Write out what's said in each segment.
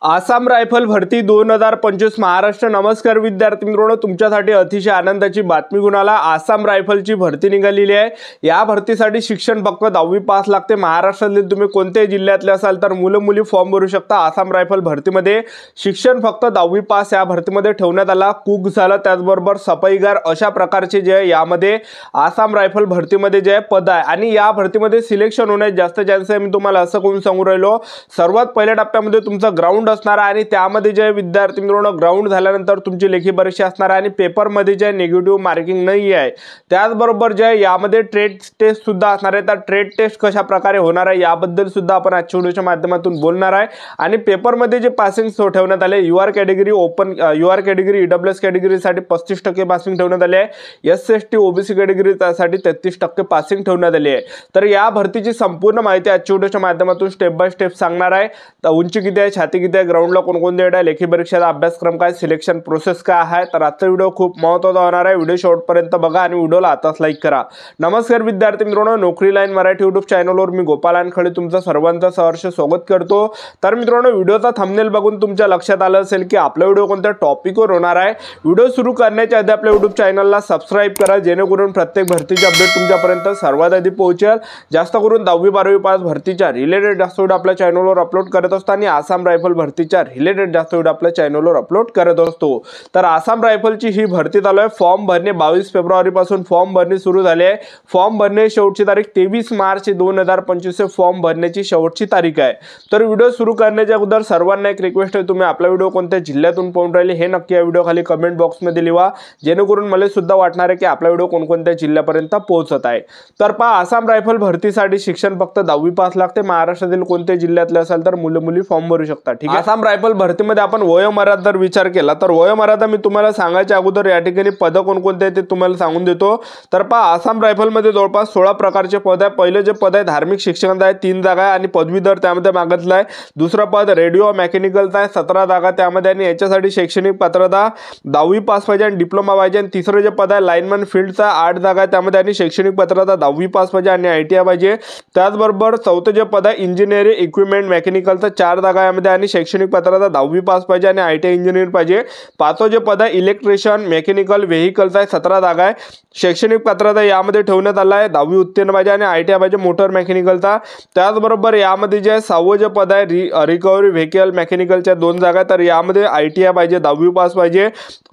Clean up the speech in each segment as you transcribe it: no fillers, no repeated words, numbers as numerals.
Assam rifle भरती 2025 महाराष्ट्र। नमस्कार विद्यार्थी मित्रांनो, तुमच्यासाठी अतिशय आनंदाची बातमी घेऊन आला। आसाम रायफलची भरती निघालेली आहे। या भरतीसाठी शिक्षण फक्त 10वी पास लागते। महाराष्ट्रातील तुम्ही कोणत्याही जिल्ह्यातले असाल तर मुलं मुली फॉर्म भरू शकता। आसाम रायफल भरतीमध्ये शिक्षण फक्त 10वी पास या भरतीमध्ये ठेवण्यात आला। कुक झालं, त्याचबरोबर सफाईगार अशा प्रकारचे जे यामध्ये आसाम रायफल भरतीमध्ये जे पद आहे आणि या भरतीमध्ये सिलेक्शन होण्याचे जास्त चान्स आहे। मी तुम्हाला असं कोण सांगू राहिलो, सर्वात पहिल्या टप्प्यामध्ये तुमचं ग्राउंड असणार आणि त्यामध्ये जे विद्यार्थी मित्रांनो ग्राउंड झाल्यानंतर तुमची लेखी परीक्षा असणार आणि पेपर मध्ये जे निगेटिव्ह मार्किंग नाही आहे। त्याचबरोबर जे यामध्ये ट्रेड टेस्ट सुद्धा असणार आहे। तर ट्रेड टेस्ट कशा प्रकारे होणार आहे याबद्दल सुद्धा आपण आजच्या व्हिडिओच्या माध्यमातून बोलणार आहे। आणि पेपर मध्ये जे पासिंग ठेवण्यात आले, UR category open UR category EWS category साठी 35% पासिंग ठेवण्यात आले आहे। एससी ओबीसी कॅटेगरी साठी 33% पासिंग ठेवण्यात आले आहे। तर या भरतीची संपूर्ण माहिती आजच्या व्हिडिओच्या माध्यमातून स्टेप बाय स्टेप सांगणार आहे। तर उंची किती आहे, छाती किती आहे, ग्राउंडला कोणकोणते डेट आहे, लेखी परीक्षेचा अभ्यासक्रम काय, सिलेक्शन प्रोसेस काय आहे। तर आजचा व्हिडिओ खूप महत्त्वाचा होणार आहे। व्हिडिओ शेवटपर्यंत बघा आणि व्हिडिओला आताच लाईक करा। नमस्कार विद्यार्थी मित्रांनो, नोकरी लाईन मराठी युट्यूब चॅनलवर मी गोपाल अनखळे तुमचं सर्वांचं सहर्ष स्वागत करतो। तर मित्रांनो, व्हिडिओचा थंबनेल बघून तुमच्या लक्षात आलं असेल की आपला व्हिडिओ कोणत्या टॉपिकवर होणार आहे। व्हिडिओ सुरू करण्याच्या आधी आपल्या युट्यूब चॅनलला सबस्क्राइब करा, जेणेकरून प्रत्येक भरतीचे अपडेट तुमच्यापर्यंत सर्वात आधी पोहोचेल। जास्त करून 10वी 12वी पास भरतीच्या रिलेटेड जास्त व्हिडिओ आपल्या चॅनलवर अपलोड करत असतो आणि आसाम रायफल भरतीच्या रिलेटेड जास्त व्हिडिओ आपल्या चॅनलवर अपलोड करत असतो। तर आसाम रायफलची ही भरती चालू आहे। फॉर्म भरणे 22 फेब्रुवारी पासून फॉर्म भरणे सुरू झाले आहे। फॉर्म भरणे शेवटची तारीख 23 मार्च 2025 फॉर्म भरण्याची शेवटची तारीख आहे। तर व्हिडिओ सुरू करण्याच्या अगोदर सर्वांना एक रिक्वेस्ट आहे, तुम्ही आपला व्हिडिओ कोणत्या जिल्ह्यातून पाहून राहिले हे नक्की या व्हिडिओ खाली कमेंट बॉक्समध्ये लिहा, जेणेकरून मला सुद्धा वाटणार आहे की आपला व्हिडिओ कोणकोणत्या जिल्ह्यापर्यंत पोहोचत आहे। तर पहा, आसाम रायफल भरतीसाठी शिक्षण फक्त 10वी पास लागते। महाराष्ट्रातील कोणत्याही जिल्ह्यातले असाल तर मुलं मुली फॉर्म भरू शकता। ठीक आहे। आसाम रायफल भरतीमध्ये आपण वयोमर्यादा जर विचार केला तर वयोमर्यादा मी तुम्हाला सांगायच्या अगोदर या ठिकाणी पद कोणकोणते आहेत ते तुम्हाला सांगून देतो। तर पहा, आसाम रायफल मध्ये जवळपास 16 प्रकारचे पद आहे। पहिले जे पद आहे धार्मिक शिक्षकांचं आहे, 3 जागा आहे आणि पदवीधर त्यामध्ये मागितला आहे। दुसरा पद रेडिओ मेकॅनिकलचा आहे, 17 जागा त्यामध्ये आणि याच्यासाठी शैक्षणिक पात्रता 10वी पास पाहिजे आणि डिप्लोमा पाहिजे। आणि तिसरं जे पद आहे लाईनमॅन फील्डचा 8 जागा आहे त्यामध्ये आणि शैक्षणिक पात्रता 10वी पास पाहिजे आणि आयटीआय पाहिजे। त्याचबरोबर चौथं जे पद आहे इंजिनिअरिंग इक्विपमेंट मेकॅनिकलचा 4 जागा यामध्ये आणि शैक्षणिक पात्रता 10वी पास पाहिजे आणि आयटीआय इंजिनियर पाहिजे। पाचवं जे पद आहे इलेक्ट्रिशियन मेकॅनिकल व्हेकलचा आहे, 17 जागा आहे। शैक्षणिक पात्रता यामध्ये ठेवण्यात आला आहे 10वी उत्तीर्ण पाहिजे आणि आयटीआय पाहिजे मोटर मेकॅनिकलचा। त्याचबरोबर यामध्ये जे 6वं जे पद आहे रिकव्हरी व्हेकल मेकॅनिकलच्या 2 जागा, तर यामध्ये आयटीआय पाहिजे 10वी पास पाहिजे।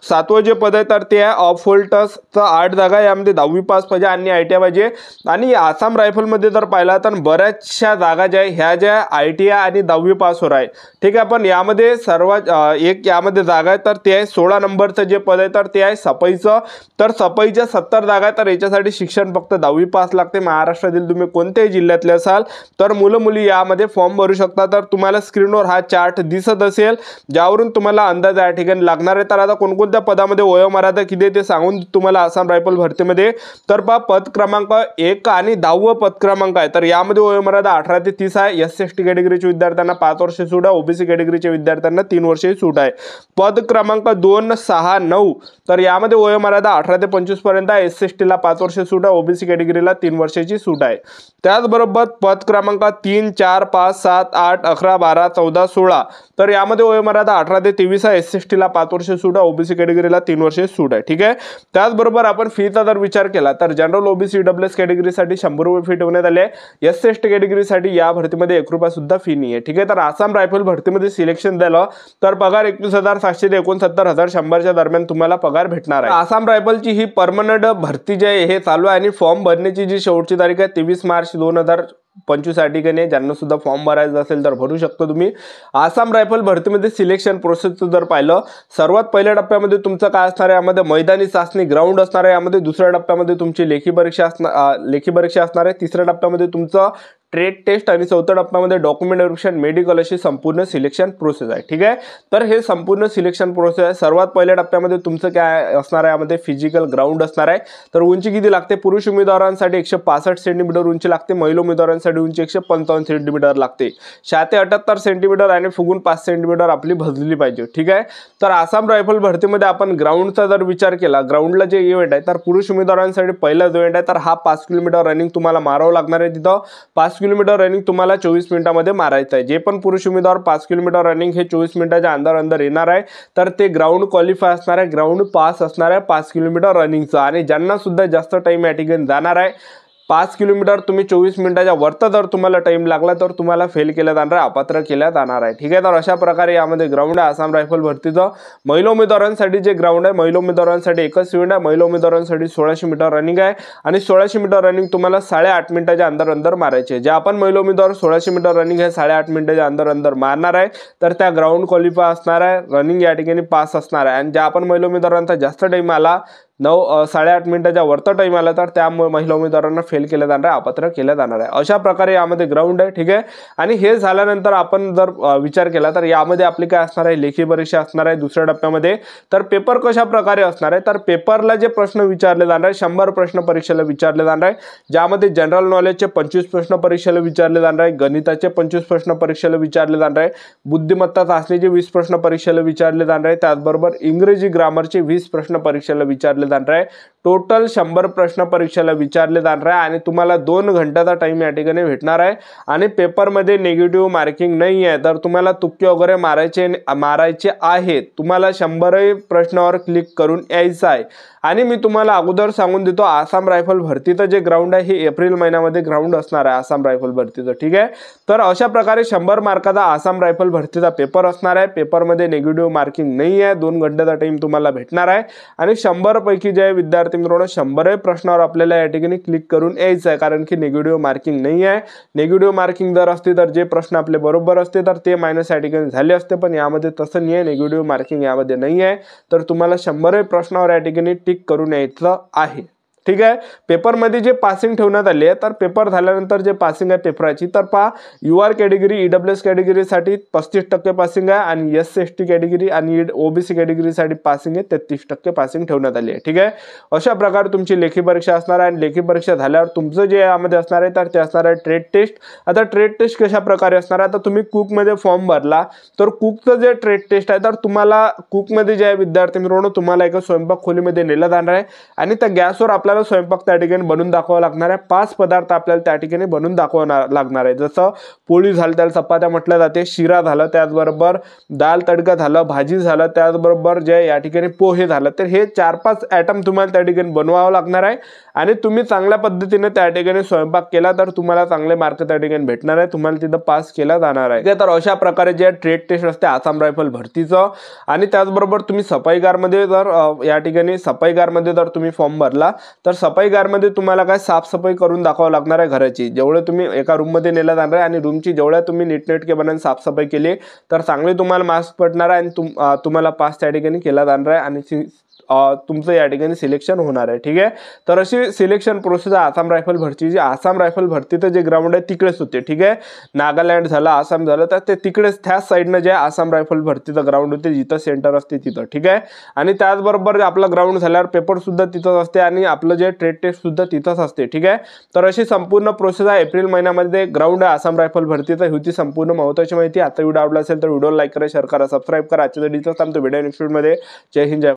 7वं जे पद आहे तर ते आहे ऑफ होल्टर्सचा 8 जागा, यामध्ये 10वी पास पाहिजे आणि आयटीआय पाहिजे। आणि आसाम रायफलमध्ये जर पाहिला तर बऱ्याचशा जागा ज्या ह्या ज्या आयटीआय आणि 10वी पासवर आहे। ठीक आहे, पण यामध्ये सर्वात एक यामध्ये जागा आहे तर ते आहे 16 नंबरचं जे पद आहे तर ते आहे सफाईचं। तर सफाईच्या 70 जागा आहे, तर याच्यासाठी शिक्षण फक्त 10वी पास लागते। महाराष्ट्रातील तुम्ही कोणत्याही जिल्ह्यातले असाल तर मुलं मुली यामध्ये फॉर्म भरू शकता। तर तुम्हाला स्क्रीनवर हा चार्ट दिसत असेल, ज्यावरून तुम्हाला अंदाज या ठिकाणी लागणार आहे। तर आता कोणकोणत्या पदामध्ये वयोमर्यादा किती आहे ते सांगून तुम्हाला आसाम रायफल भरतीमध्ये। तर पहा, पद क्रमांक 1 आणि 10वं पद क्रमांक आहे, तर यामध्ये वयोमर्यादा 18 ते 30 आहे। एससी कॅटेगरीच्या विद्यार्थ्यांना 5 वर्षे सूट आहे, ओबीसी कॅटेगरीच्या विद्यार्थ्यांना 3 वर्षे सूट आहे। पद क्रमांक 2, 6, 9 तर यामध्ये वयोमर्यादा 18 ते 25 पर्यंत आहे। एससी ला 5 वर्षे सूट आहे, ओबीसी कॅटेगरीला 3 वर्षाची सूट आहे। त्याचबरोबर पद क्रमांक 3, 4, 5, 7, 8, 11, 12, 14, 16 तर यामध्ये वयोमर्यादा 18 ते 23 आहे। एससी ला 5 वर्षे सूट आहे, ओबीसी कॅटेगरीला 3 वर्षे सूट आहे। ठीक आहे। त्याचबरोबर आपण फीचा जर विचार केला तर जनरल ओबीसी ईडब्ल्यूएस कॅटेगरीसाठी 100 रुपये फी ठेवण्यात आले। एससी कॅटेगरीसाठी या भरतीमध्ये 1 रुपया सुद्धा फी नाही आहे। ठीक आहे। तर आसाम रायफल भरतीमध्ये सिलेक्शन झालं तर पगार 21,700 ते 69,100च्या दरम्यान तुम्हाला पगार भेटणार आहे। आसाम रायफलची ही परमनंट भरती जी आहे हे चालू आहे आणि फॉर्म भरण्याची जी शेवटची तारीख आहे 23 मार्च 2025 या ठिकाणी ज्यांना सुद्धा फॉर्म भरायचा असेल तर भरू शकता तुम्ही। आसाम रायफल भरतीमध्ये सिलेक्शन प्रोसेस जर पाहिलं, सर्वात पहिल्या टप्प्यामध्ये तुमचं काय असणार आहे, यामध्ये मैदानी चाचणी ग्राउंड असणार आहे। यामध्ये दुसऱ्या टप्प्यामध्ये तुमची लेखी परीक्षा असणार आहे। तिसऱ्या टप्प्यामध्ये तुमचं ट्रेड टेस्ट आणि चौथ्या टप्प्यामध्ये डॉक्युमेंट व्हेरिफिकेशन मेडिकल अशी संपूर्ण सिलेक्शन प्रोसेस आहे। ठीक आहे। तर हे संपूर्ण सिलेक्शन प्रोसेस आहे। सर्वात पहिल्या टप्प्यामध्ये तुमचं काय असणार आहे, यामध्ये फिजिकल ग्राउंड असणार आहे। तर उंची किती लागते, पुरुष उमेदवारांसाठी 165 सेंटीमीटर उंची लागते, महिला उमेदवारांसाठी उंची 155 सेंटीमीटर लागते। छाती 78 सेंटीमीटर आणि फुगून 5 सेंटीमीटर आपली भजली पाहिजे। ठीक आहे। तर आसाम रायफल भरतीमध्ये आपण ग्राउंडचा जर विचार केला, ग्राउंडला जे इव्हेंट आहे तर पुरुष उमेदवारांसाठी पहिला इव्हेंट आहे, तर हा 5 किलोमीटर रनिंग तुम्हाला मारावं लागणार आहे। तिथं 5 किलोमीटर रनिंग तुम्हाला 24 मिनिटांमध्ये मारायचं आहे। जे पण पुरुष उमेदवार 5 किलोमीटर रनिंग हे 24 मिनिटाच्या अंदर येणार आहे तर ते ग्राउंड क्वालिफाय असणार आहे, ग्राउंड पास असणार आहे 5 किलोमीटर रनिंगचं। आणि ज्यांना सुद्धा जास्त टाइम या ठिकाणी जाणार आहे 5 किलोमीटर तुम्ही 24 मिनिटाच्या वरती जर तुम्हाला टाइम लागला तर तुम्हाला फेल केलं जाणार आहे, अपात्र केलं जाणार आहे। ठीक आहे, तर अशा प्रकारे यामध्ये ग्राउंड आहे आसाम रायफल भरतीचं। महिला उमेदवारांसाठी जे ग्राउंड आहे, महिला उमेदवारांसाठी एकच इव्हेंट आहे। महिला उमेदवारांसाठी 1600 मीटर रनिंग आहे आणि 1600 मीटर रनिंग तुम्हाला 8.5 मिनिटाच्या अंदर मारायचे। जे आपण महिला उमेदवार 1600 मीटर रनिंग हे 8.5 मिनिटाच्या अंदर मारणार आहे तर त्या ग्राउंड क्वालिफाय असणार आहे, रनिंग या ठिकाणी पास असणार आहे। आणि ज्या आपण महिला उमेदवारांचा जास्त टाइम आला 8.5 मिनिटाच्या वरती टाइम आला तर त्या महिला उमेदवारांना फेल केलं जाणार आहे, अपात्र केलं जाणार आहे। अशा प्रकारे यामध्ये ग्राउंड आहे। ठीक आहे, आणि हे झाल्यानंतर आपण जर विचार केला तर यामध्ये आपली काय असणार आहे, लेखी परीक्षा असणार आहे दुसऱ्या टप्प्यामध्ये। तर पेपर कशा प्रकारे असणार आहे, तर पेपरला जे प्रश्न विचारले जाणार आहे 100 प्रश्न परीक्षेला विचारले जाणार आहे, ज्यामध्ये जनरल नॉलेजचे 25 प्रश्न परीक्षेला विचारले जाणार आहे, गणिताचे 25 प्रश्न परीक्षेला विचारले जाणार आहे, बुद्धिमत्ता चाचणीचे 20 प्रश्न परीक्षेला विचारले जाणार आहे, त्याचबरोबर इंग्रजी ग्रामरचे 20 प्रश्न परीक्षेला विचारले जाणार आहे। टोटल 100 प्रश्न परीक्षेला विचारले जाणार आहे आणि तुम्हाला 2 घंट्याचा टाइम या ठिकाणी भेटणार आहे। आणि पेपरमध्ये नेगेटिव्ह मार्किंग नाही आहे, तर तुम्हाला तुक्के वगैरे मारायचे आहेत। तुम्हाला 100 प्रश्नावर क्लिक करून यायचं आहे। आणि मी तुम्हाला अगोदर सांगून देतो आसाम रायफल भरतीचं जे ग्राउंड आहे हे एप्रिल महिन्यामध्ये ग्राउंड असणार आहे आसाम रायफल भरतीचं। ठीक आहे, तर अशा प्रकारे 100 मार्काचा आसाम रायफल भरतीचा पेपर असणार आहे। पेपरमध्ये नेगेटिव्ह मार्किंग नाही आहे, 2 घंट्याचा टाइम तुम्हाला भेटणार आहे। आणि 100 पैकी जे विद्यार्थी मित्रांनो 100 प्रश्नावर आपल्याला या ठिकाणी क्लिक करून यायचं आहे, कारण की नेगेटिव्ह मार्किंग नाही आहे। नेगेटिव्ह मार्किंग जर असते तर जे प्रश्न आपले बरोबर असते तर ते मायनस या ठिकाणी झाले असते, पण यामध्ये तसं नाही आहे, नेगेटिव्ह मार्किंग यामध्ये नाही आहे। तर तुम्हाला 100 प्रश्नावर या ठिकाणी टिक करून यायचं आहे। ठीक आहे, पेपरमध्ये जे पासिंग ठेवण्यात आले आहे तर पेपर झाल्यानंतर जे पासिंग आहे पेपराची तर पहा UR कॅटेगरी EWS कॅटेगरीसाठी 35% पासिंग आहे आणि SC/ST कॅटेगरी आणि OBC कॅटेगरीसाठी पासिंग आहे 33% पासिंग ठेवण्यात आली आहे। ठीक आहे, अशा प्रकारे तुमची लेखी परीक्षा असणार आहे आणि लेखी परीक्षा झाल्यावर तुमचं जे यामध्ये असणार आहे तर ते असणार आहे ट्रेड टेस्ट। आता ट्रेड टेस्ट कशा प्रकारे असणार आहे, आता तुम्ही कुकमध्ये फॉर्म भरला तर कुकचं जे ट्रेड टेस्ट आहे तर तुम्हाला कुकमध्ये जे विद्यार्थी मित्रांनो तुम्हाला एका स्वयंपाक खोलीमध्ये नेलं जाणार आहे आणि त्या गॅसवर आपल्याला स्वयंपाक त्या ठिकाणी बनवून दाखवावा लागणार आहे। 5 पदार्थ आपल्याला त्या ठिकाणी बनवून दाखवावं लागणार आहे, जसं पोळी झालं त्याला चपात्या म्हटलं जाते, शिरा झालं, त्याचबरोबर दाल तडका झालं, भाजी झालं, त्याचबरोबर जे या ठिकाणी पोहे झालं। तर हे 4-5 आयटम तुम्हाला त्या ठिकाणी बनवावं लागणार आहे आणि तुम्ही चांगल्या पद्धतीने त्या ठिकाणी स्वयंपाक केला तर तुम्हाला चांगले मार्क त्या ठिकाणी भेटणार आहे, तुम्हाला तिथं पास केला जाणार आहे। तर अशा प्रकारे जे ट्रेड टेस्ट असते आसाम रायफल भरतीचं। आणि त्याचबरोबर तुम्ही सफाईगारमध्ये जर या ठिकाणी सफाईगारमध्ये जर तुम्ही फॉर्म भरला तर सफाईगारमध्ये तुम्हाला काय साफसफाई करून दाखवावं लागणार आहे घराची। जेवढे तुम्ही एका रूममध्ये नेला जाणार आहे आणि रूमची जेवढ्या तुम्ही नीटनेटकेपणाने साफसफाई केली तर चांगले तुम्हाला मार्क्स पडणार आहे आणि तुम्हाला पास त्या ठिकाणी केला जाणार आहे आणि तुमचं या ठिकाणी सिलेक्शन होणार आहे। ठीक आहे, तर अशी सिलेक्शन प्रोसेस आसाम रायफल भरतीची। आसाम रायफल भरतीचं जे ग्राउंड आहे तिकडेच होते। ठीक आहे, नागालँड झालं, आसाम झालं तर ते तिकडेच त्याच साईडनं जे आसाम रायफल भरतीचं ग्राउंड होते जिथं सेंटर असते तिथं। ठीक आहे, आणि त्याचबरोबर आपला ग्राउंड झाल्यावर पेपर सुद्धा तिथंच असते आणि आपलं जे ट्रेड टेस्ट सुद्धा तिथंच असते। ठीक आहे, तर अशी संपूर्ण प्रोसेस आहे। एप्रिल महिन्यामध्ये ग्राउंड आहे आसाम रायफल भरतीचा। होती संपूर्ण महत्त्वाची माहिती। आता व्हिडिओ आवडला असेल तर व्हिडिओ लाईक करा, शेअर करा, सबस्क्राईब करा। आजच्या डिटेल्स थांबतो, व्हिडिओ नेक्स्ट व्हिडिओमध्ये। जय हिंद, जय